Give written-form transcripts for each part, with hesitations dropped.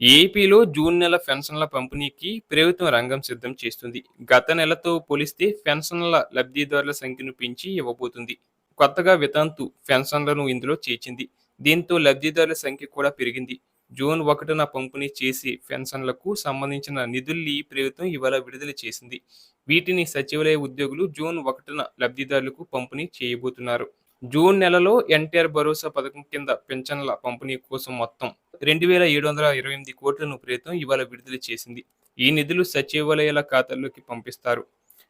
ఏపీలో జూన్ నెల పెన్షన్ల పంపిణీకి ప్రభుత్వం రంగం సిద్ధం చేస్తుంది. గత నెలతో పోలిస్తే పెన్షన్ల లబ్ధిదారుల సంఖ్యను పెంచి ఇవ్వబోతుంది. కొత్తగా వితంతు పెన్షన్లను ఇందులో చేర్చింది. దీంతో లబ్ధిదారుల సంఖ్య కూడా పెరిగింది. జూన్ 1న పంపిణీ చేసే పెన్షన్లకు సంబంధించిన నిధుల్ని ప్రభుత్వం ఇవాళ విడుదల చేసింది. వీటిని సచివాలయ ఉద్యోగులు జూన్ 1న లబ్ధిదారులకు పంపిణీ చేయబోతున్నారు. జూన్ నెలలో ఎన్టీఆర్ భరోసా పథకం కింద పింఛన్ల పంపిణీ కోసం మొత్తం 2,728 కోట్లను ప్రభుత్వం ఇవాళ విడుదల చేసింది. ఈ నిధులు సచివాలయాల ఖాతాల్లోకి పంపిస్తారు.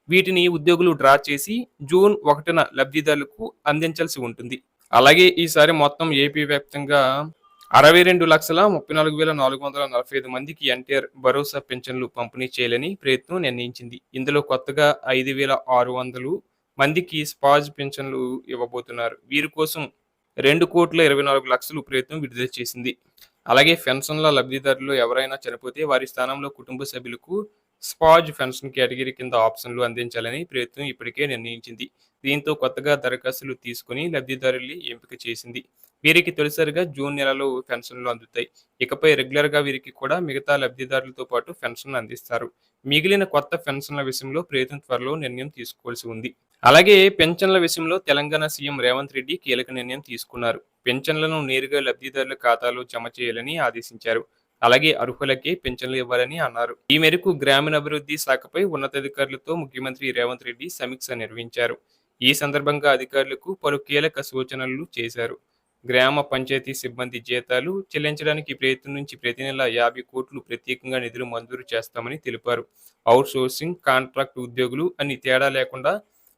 వీటిని ఉద్యోగులు డ్రా చేసి జూన్ 1న లబ్ధిదారులకు అందించాల్సి ఉంటుంది. అలాగే ఈసారి మొత్తం ఏపీ వ్యాప్తంగా 62,34,445 మందికి ఎన్టీఆర్ భరోసా పింఛన్లు పంపిణీ చేయాలని ప్రభుత్వం నిర్ణయించింది. ఇందులో కొత్తగా 5,600 మందికి స్పాజ్ పింఛన్లు ఇవ్వబోతున్నారు. వీరి కోసం 2,24,00,000 ప్రభుత్వం విడుదల చేసింది. అలాగే పెన్షన్ల లబ్ధిదారులు ఎవరైనా చనిపోతే వారి స్థానంలో కుటుంబ సభ్యులకు స్పాజ్ పెన్షన్ కేటగిరీ కింద ఆప్షన్లు అందించాలని ప్రభుత్వం ఇప్పటికే నిర్ణయించింది. దీంతో కొత్తగా దరఖాస్తులు తీసుకుని లబ్ధిదారుల్ని ఎంపిక చేసింది. వీరికి తొలిసారిగా జూన్ నెలలో పెన్షన్లు అందుతాయి. ఇకపై రెగ్యులర్గా వీరికి కూడా మిగతా లబ్ధిదారులతో పాటు పెన్షన్ అందిస్తారు. మిగిలిన కొత్త పెన్షన్ల విషయంలో ప్రభుత్వం త్వరలో నిర్ణయం తీసుకోవాల్సి ఉంది. అలాగే పెన్షన్ల విషయంలో తెలంగాణ సీఎం రేవంత్ రెడ్డి కీలక నిర్ణయం తీసుకున్నారు. పెన్షన్లను నేరుగా లబ్ధిదారుల ఖాతాలో జమ చేయాలని ఆదేశించారు. అలాగే అర్హులకే పెన్షన్లు ఇవ్వాలని అన్నారు. ఈ మేరకు గ్రామీణాభివృద్ధి శాఖపై ఉన్నతాధికారులతో ముఖ్యమంత్రి రేవంత్ రెడ్డి సమీక్ష నిర్వహించారు. ఈ సందర్భంగా అధికారులకు పలు కీలక సూచనలు చేశారు. గ్రామ పంచాయతీ సిబ్బంది జీతాలు చెల్లించడానికి ప్రభుత్వం నుంచి ప్రతి నెల 50 కోట్లు ప్రత్యేకంగా నిధులు మంజూరు చేస్తామని తెలిపారు. అవుట్ సోర్సింగ్, కాంట్రాక్ట్ ఉద్యోగులు అని తేడా లేకుండా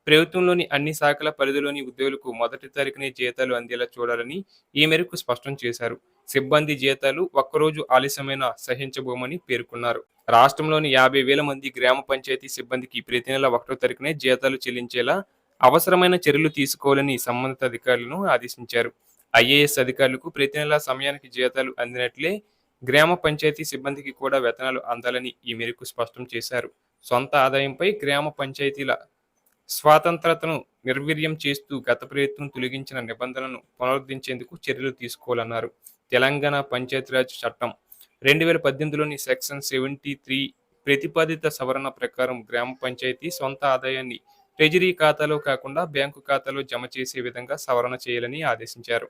ప్రభుత్వంలోని అన్ని శాఖల పరిధిలోని ఉద్యోగులకు మొదటి తారీఖునే జీతాలు అందేలా చూడాలని ఈ మేరకు స్పష్టం చేశారు. సిబ్బంది జీతాలు ఒక్కరోజు ఆలస్యమైన సహించబోమని పేర్కొన్నారు. రాష్ట్రంలోని 50,000 మంది గ్రామ పంచాయతీ సిబ్బందికి ప్రతి నెల 1వ తారీఖునే జీతాలు చెల్లించేలా అవసరమైన చర్యలు తీసుకోవాలని సంబంధిత అధికారులను ఆదేశించారు. ఐఏఎస్ అధికారులకు ప్రతి నెల సమయానికి జీతాలు అందినట్లే గ్రామ పంచాయతీ సిబ్బందికి కూడా వేతనాలు అందాలని ఈ మేరకు స్పష్టం చేశారు. సొంత ఆదాయంపై గ్రామ పంచాయతీల స్వాతంత్రతను నిర్వీర్యం చేస్తూ గత ప్రభుత్వం తొలగించిన నిబంధనలను పునరుద్ధరించేందుకు చర్యలు తీసుకోవాలన్నారు. తెలంగాణ పంచాయతీరాజ్ చట్టం 2018లోని సెక్షన్ 73 ప్రతిపాదిత సవరణ ప్రకారం గ్రామ పంచాయతీ సొంత ఆదాయాన్ని ట్రెజరీ ఖాతాలో కాకుండా బ్యాంకు ఖాతాలో జమ చేసే విధంగా సవరణ చేయాలని ఆదేశించారు.